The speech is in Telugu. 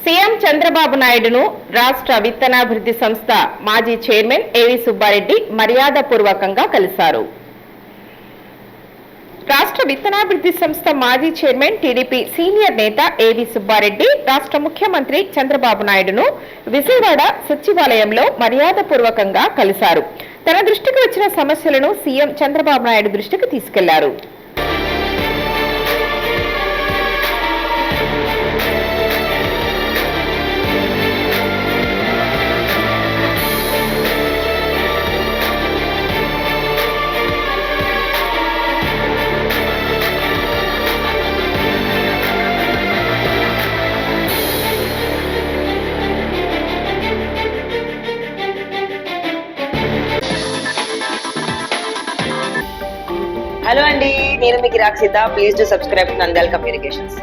సీఎం చంద్రబాబు నాయుడును రాష్ట్ర విత్తనాభివృద్ధి సంస్థ మాజీ చైర్మన్ ఏవి సుబ్బారెడ్డి మర్యాదపూర్వకంగా కలిశారు. రాష్ట్ర విత్తనాభివృద్ధి సంస్థ మాజీ చైర్మన్ టీడీపీ సీనియర్ నేత ఏవి సుబ్బారెడ్డి రాష్ట్ర ముఖ్యమంత్రి చంద్రబాబు నాయుడును విజయవాడ సచివాలయంలో మర్యాదపూర్వకంగా కలిశారు. తన దృష్టికి వచ్చిన సమస్యలను సీఎం చంద్రబాబు నాయుడు దృష్టికి తీసుకెళ్లారు. హలో అండి, నేను మీకు Rakshitha. Please to subscribe Nandyal communications.